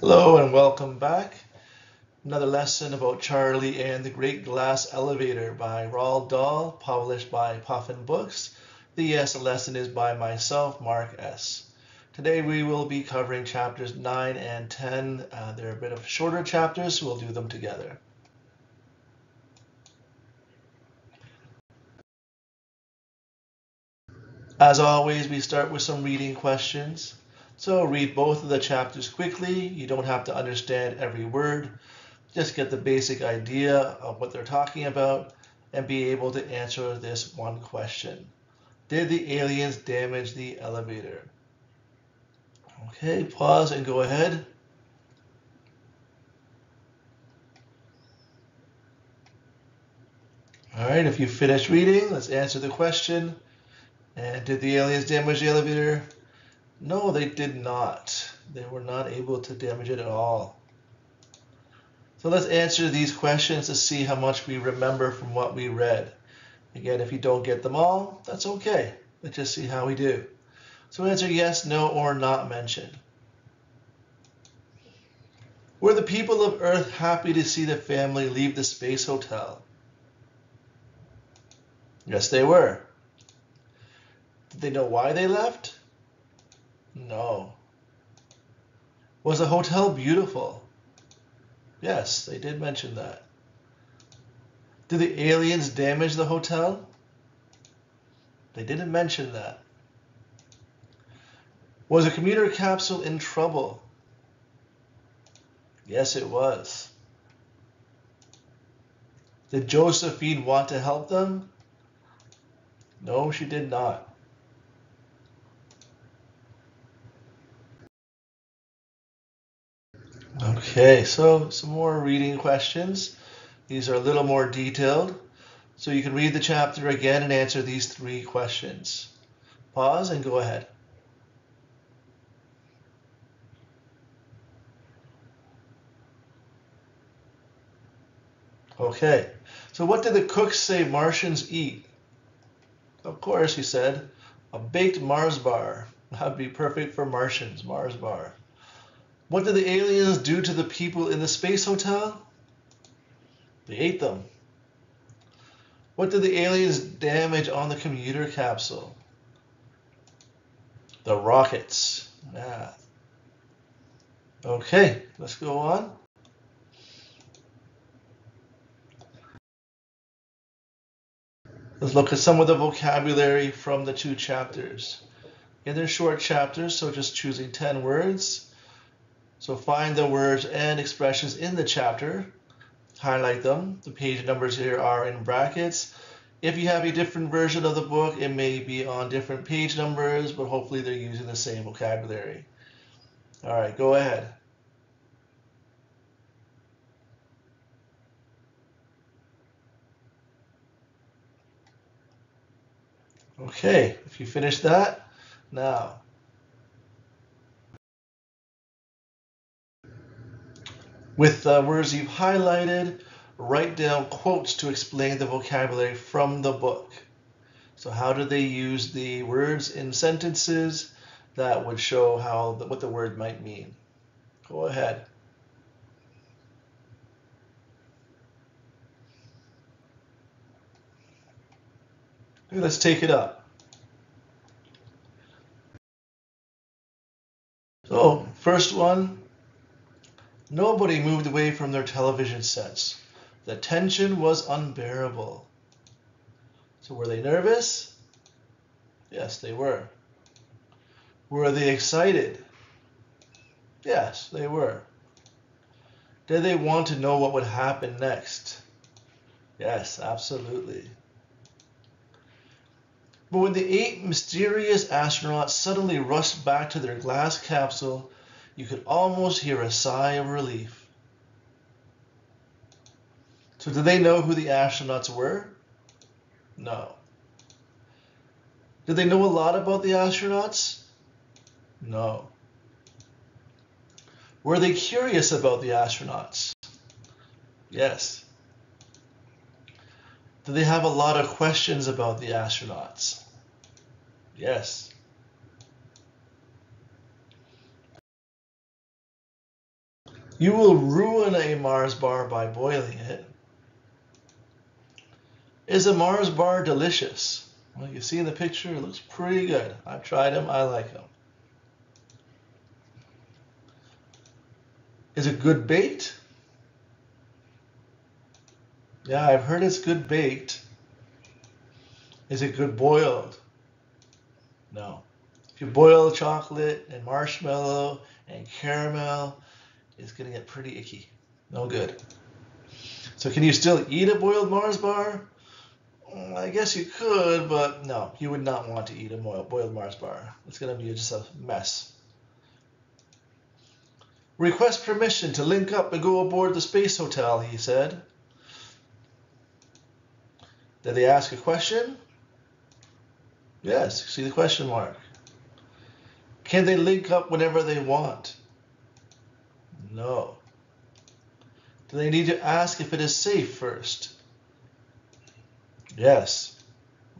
Hello and welcome back. Another lesson about Charlie and the Great Glass Elevator by Roald Dahl, published by Puffin Books. The lesson is by myself, Mark S. Today we will be covering chapters 9 and 10. They're a bit of shorter chapters, so we'll do them together. As always, we start with some reading questions. So read both of the chapters quickly. You don't have to understand every word. Just get the basic idea of what they're talking about and be able to answer this one question. Did the aliens damage the elevator? Okay, pause and go ahead. All right, if you finished reading, let's answer the question. And did the aliens damage the elevator? No, they did not. They were not able to damage it at all. So let's answer these questions to see how much we remember from what we read. Again, if you don't get them all, that's okay. Let's just see how we do. So answer yes, no, or not mentioned. Were the people of Earth happy to see the family leave the space hotel? Yes, they were. Did they know why they left? No. Was the hotel beautiful? Yes, they did mention that. Did the aliens damage the hotel? They didn't mention that. Was a commuter capsule in trouble? Yes, it was. Did Josephine want to help them? No, she did not. Okay, so some more reading questions. These are a little more detailed. So you can read the chapter again and answer these 3 questions. Pause and go ahead. Okay, so what did the cook say Martians eat? Of course, he said, a baked Mars bar. That would be perfect for Martians, Mars bar. What did the aliens do to the people in the space hotel? They ate them. What did the aliens damage on the commuter capsule? The rockets. Yeah. Okay, let's go on. Let's look at some of the vocabulary from the 2 chapters. And they're short chapters, so just choosing 10 words. So find the words and expressions in the chapter, highlight them. The page numbers here are in brackets. If you have a different version of the book, it may be on different page numbers, but hopefully they're using the same vocabulary. All right, go ahead. Okay, if you finish that, now. With the words you've highlighted, write down quotes to explain the vocabulary from the book. So how do they use the words in sentences that would show what the word might mean? Go ahead. Okay, let's take it up. So, first one, nobody moved away from their television sets. The tension was unbearable. So were they nervous? Yes, they were. Were they excited? Yes, they were. Did they want to know what would happen next? Yes, absolutely. But when the 8 mysterious astronauts suddenly rushed back to their glass capsule, you could almost hear a sigh of relief. So did they know who the astronauts were? No. Did they know a lot about the astronauts? No. Were they curious about the astronauts? Yes. Did they have a lot of questions about the astronauts? Yes. You will ruin a Mars bar by boiling it. Is a Mars bar delicious? Well, you see in the picture, it looks pretty good. I've tried them. I like them. Is it good baked? Yeah, I've heard it's good baked. Is it good boiled? No. If you boil chocolate and marshmallow and caramel, it's going to get pretty icky. No good. So can you still eat a boiled Mars bar? I guess you could, but no, you would not want to eat a boiled Mars bar. It's going to be just a mess. Request permission to link up and go aboard the space hotel, he said. Did they ask a question? Yes, see the question mark. Can they link up whenever they want? No. Do they need to ask if it is safe first? Yes.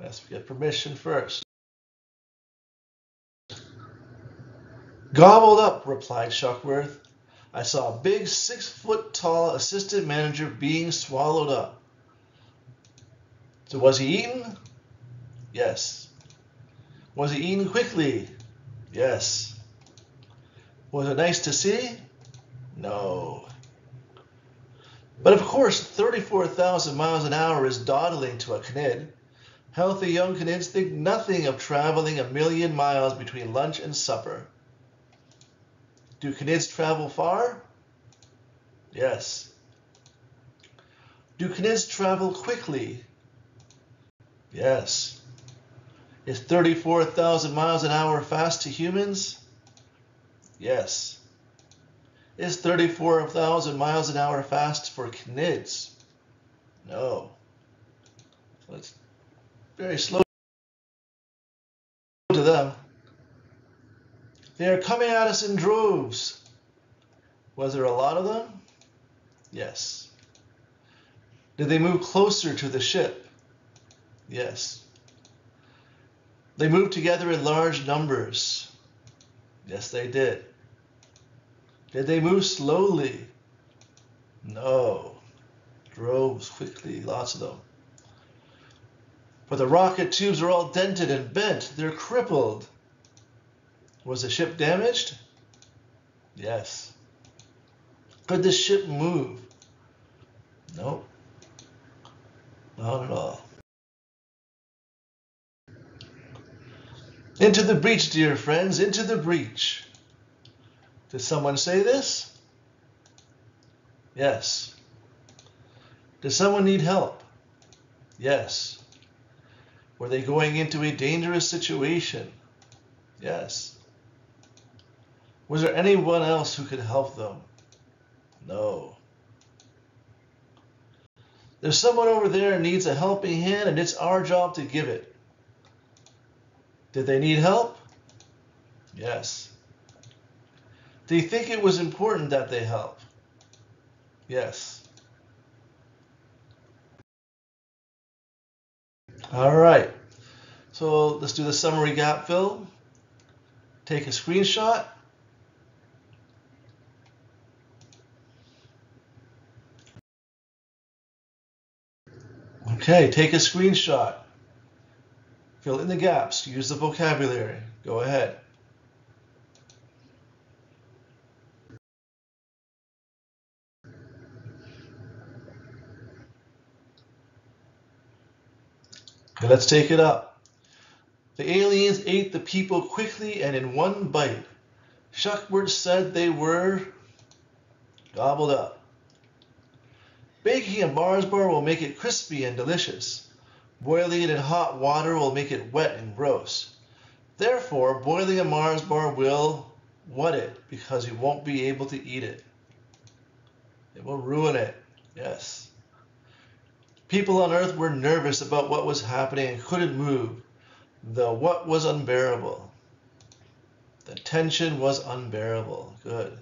Let's get permission first. Gobbled up, replied Shuckworth. I saw a big 6-foot-tall assistant manager being swallowed up. So was he eaten? Yes. Was he eaten quickly? Yes. Was it nice to see? No. But of course, 34,000 miles an hour is dawdling to a Cnid. Healthy young Cnids think nothing of traveling 1,000,000 miles between lunch and supper. Do Cnids travel far? Yes. Do Cnids travel quickly? Yes. Is 34,000 miles an hour fast to humans? Yes. Is 34,000 miles an hour fast for Cnids? No. So it's very slow to them. They are coming at us in droves. Was there a lot of them? Yes. Did they move closer to the ship? Yes. They moved together in large numbers. Yes, they did. Did they move slowly? No. Droves quickly, lots of them. But the rocket tubes are all dented and bent. They're crippled. Was the ship damaged? Yes. Could the ship move? Nope. Not at all. Into the breach, dear friends, into the breach. Did someone say this? Yes. Does someone need help? Yes. Were they going into a dangerous situation? Yes. Was there anyone else who could help them? No. There's someone over there who needs a helping hand, and it's our job to give it. Did they need help? Yes. Do you think it was important that they help? Yes. All right. So let's do the summary gap fill. Take a screenshot. Okay, take a screenshot. Fill in the gaps. Use the vocabulary. Go ahead. Okay, let's take it up. The aliens ate the people quickly and in one bite. Shuckworth said they were gobbled up. Baking a Mars bar will make it crispy and delicious. Boiling it in hot water will make it wet and gross. Therefore, boiling a Mars bar will wet it because you won't be able to eat it. It will ruin it. Yes. People on Earth were nervous about what was happening and couldn't move. The what was unbearable. The tension was unbearable. Good.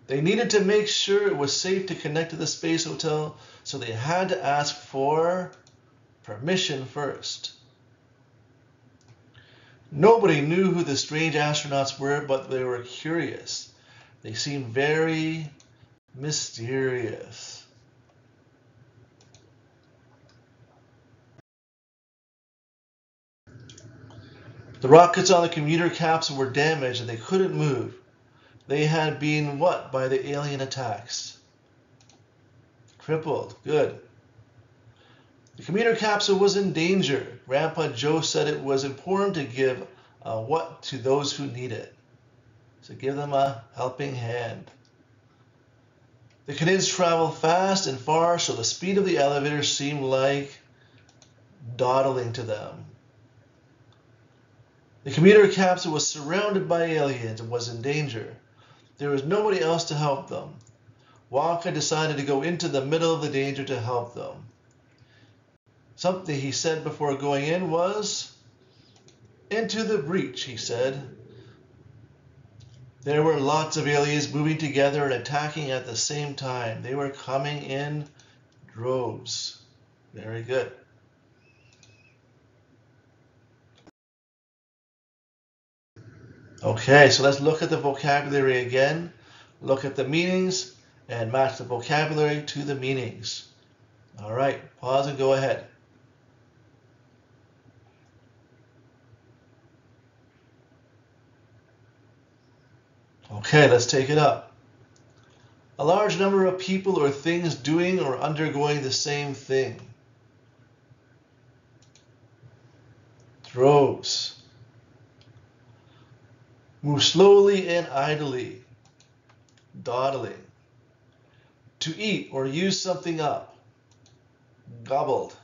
They needed to make sure it was safe to connect to the space hotel, so they had to ask for permission first. Nobody knew who the strange astronauts were, but they were curious. They seem very mysterious. The rockets on the commuter capsule were damaged and they couldn't move. They had been what by the alien attacks? Crippled. Good. The commuter capsule was in danger. Grandpa Joe said it was important to give what to those who need it. So give them a helping hand. The canoes traveled fast and far, so the speed of the elevator seemed like dawdling to them. The commuter capsule was surrounded by aliens and was in danger. There was nobody else to help them. Wonka decided to go into the middle of the danger to help them. Something he said before going in was, "Into the breach," he said. There were lots of aliens moving together and attacking at the same time. They were coming in droves. Very good. Okay, so let's look at the vocabulary again. Look at the meanings and match the vocabulary to the meanings. All right, pause and go ahead. Okay, let's take it up. A large number of people or things doing or undergoing the same thing. Droves. Move slowly and idly. Dawdling. To eat or use something up. Gobbled.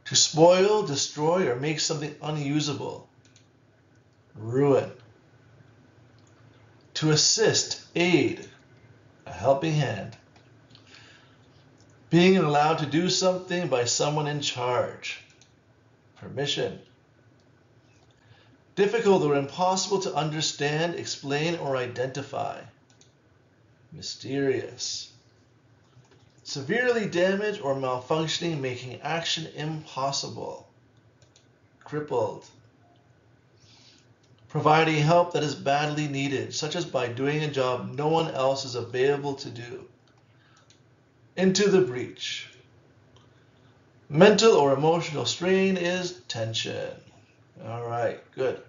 To spoil, destroy, or make something unusable. Ruin. To assist, aid, a helping hand. Being allowed to do something by someone in charge. Permission. Difficult or impossible to understand, explain, or identify. Mysterious. Severely damaged or malfunctioning, making action impossible. Crippled. Providing help that is badly needed, such as by doing a job no one else is available to do. Into the breach. Mental or emotional strain is tension. All right, good.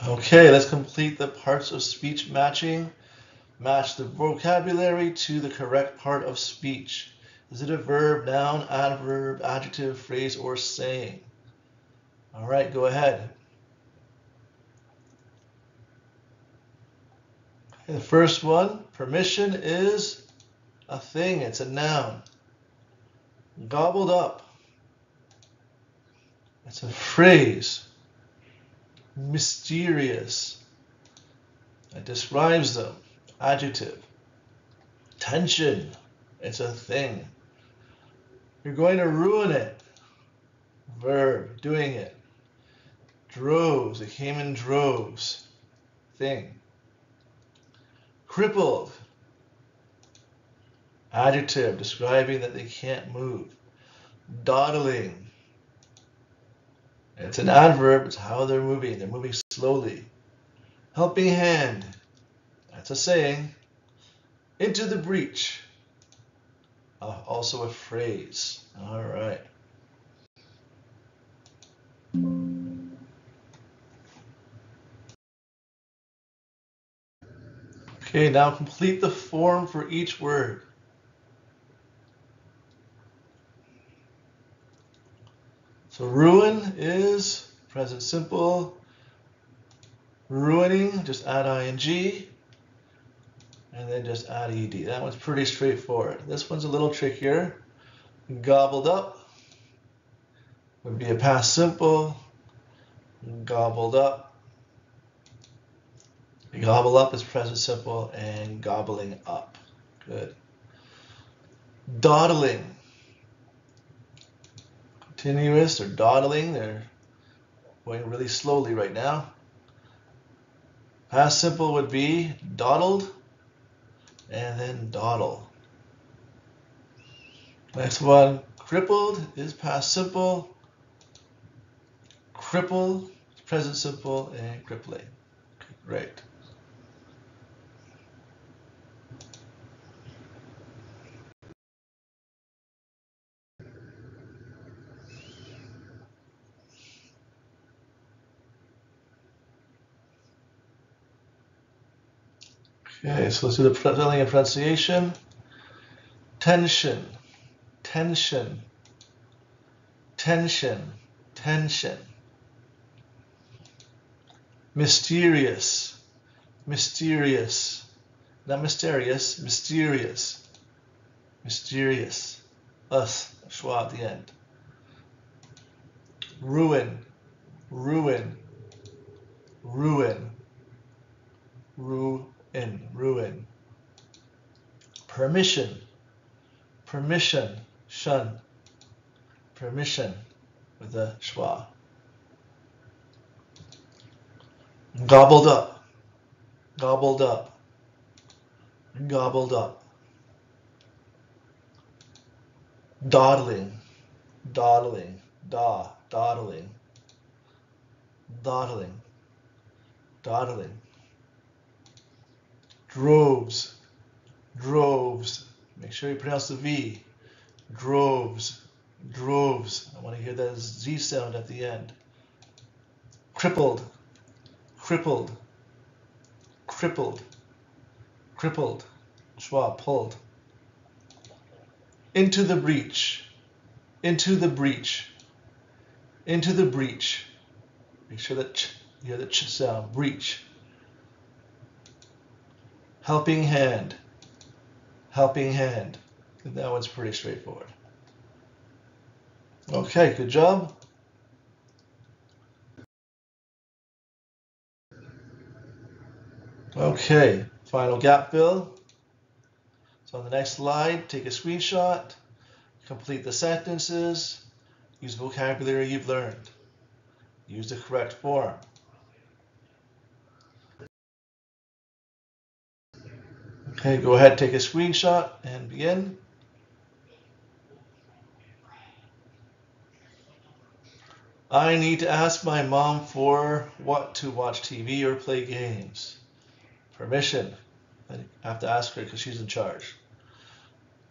Okay, let's complete the parts of speech matching. Match the vocabulary to the correct part of speech. Is it a verb, noun, adverb, adjective, phrase, or saying? All right, go ahead. Okay, the first one, permission is a thing. It's a noun. Gobbled up. It's a phrase. Mysterious. It describes them. Adjective. Tension. It's a thing. You're going to ruin it. Verb. Doing it. Droves. It came in droves. Thing. Crippled. Adjective. Describing that they can't move. Dawdling. It's an adverb. It's how they're moving. They're moving slowly. Helping hand. That's a saying. Into the breach. Also a phrase. All right. Okay, now complete the form for each word. So ruin is present simple. Ruining, just add ing. And then just add ed. That one's pretty straightforward. This one's a little trickier. Gobbled up would be a past simple. Gobbled up. Gobble up is present simple, and gobbling up. Good. Dawdling. Continuous or dawdling. They're going really slowly right now. Past simple would be dawdled and then dawdle. Next one, Crippled is past simple. Cripple, present simple, and crippling. Great. Okay, so let's do the spelling and pronunciation. Tension, tension, tension, tension. Mysterious, mysterious. Not mysterious, mysterious, mysterious. Us, schwa at the end. Ruin, ruin, ruin, ruin, ruin. Permission, permission, shun, permission with the schwa. Gobbled up, gobbled up, gobbled up. Dawdling, dawdling, dawdling, dawdling, dawdling. Droves, droves. Make sure you pronounce the V. Droves, droves. I want to hear that Z sound at the end. Crippled, crippled, crippled, crippled. Schwa, pulled. Into the breach, into the breach, into the breach. Make sure that you hear the ch sound. Breach. Helping hand, helping hand. That one's pretty straightforward. Okay, good job. Okay, final gap fill. So on the next slide, take a screenshot, complete the sentences, use vocabulary you've learned. Use the correct form. Okay, go ahead, take a screenshot and begin. I need to ask my mom for what to watch TV or play games. Permission. I have to ask her because she's in charge.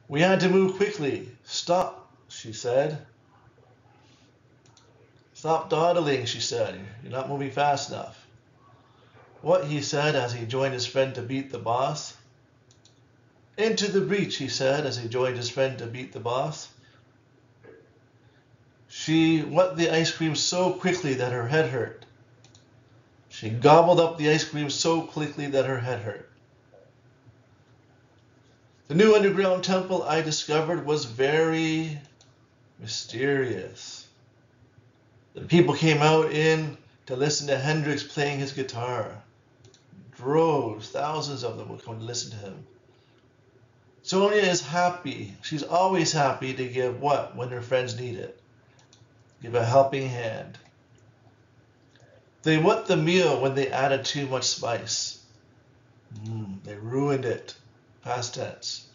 We had to move quickly. Stop, she said. Stop dawdling, she said. You're not moving fast enough. What, he said as he joined his friend to beat the boss. Into the breach, he said as he joined his friend to beat the boss. She wet the ice cream so quickly that her head hurt. She gobbled up the ice cream so quickly that her head hurt. The new underground temple I discovered was very mysterious. The people came out in to listen to Hendrix playing his guitar. Droves, thousands of them would come to listen to him. Sonia is happy. She's always happy to give what when her friends need it? Give a helping hand. They wet the meal when they added too much spice. They ruined it. Past tense.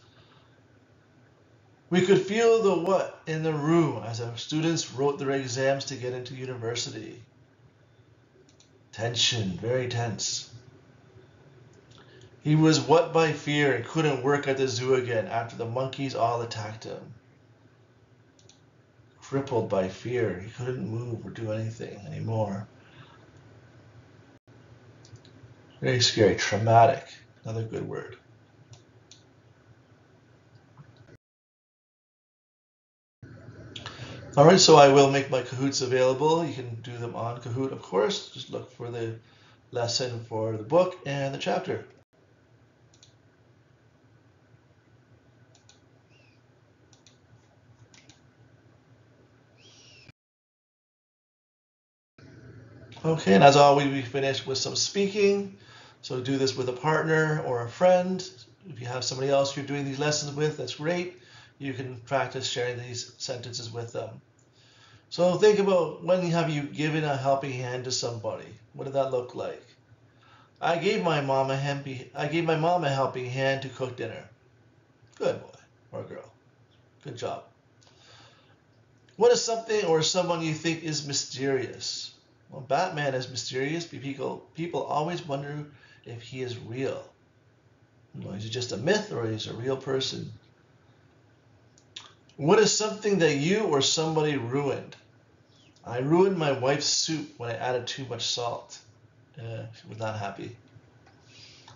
We could feel the what in the room as our students wrote their exams to get into university. Tension, very tense. He was what by fear and couldn't work at the zoo again after the monkeys all attacked him. Crippled by fear, he couldn't move or do anything anymore. Very scary, traumatic, another good word. All right, so I will make my Kahoots available. You can do them on Kahoot, of course. Just look for the lesson for the book and the chapter. Okay, and as always, we finish with some speaking. So do this with a partner or a friend. If you have somebody else you're doing these lessons with, that's great. You can practice sharing these sentences with them. So think about when have you given a helping hand to somebody? What did that look like? I gave my mom a helping hand to cook dinner. Good boy or girl. Good job. What is something or someone you think is mysterious? Well, Batman is mysterious. People always wonder if he is real. Well, is he just a myth or is he a real person? What is something that you or somebody ruined? I ruined my wife's soup when I added too much salt. She was not happy.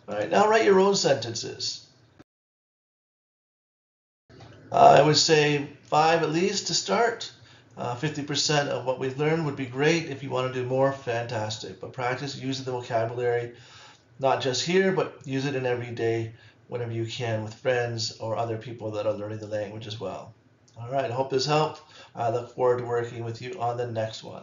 All right, now write your own sentences. I would say 5 at least to start. 50% of what we've learned would be great. If you want to do more, fantastic. But practice using the vocabulary, not just here, but use it in every day whenever you can with friends or other people that are learning the language as well. All right, I hope this helped. I look forward to working with you on the next one.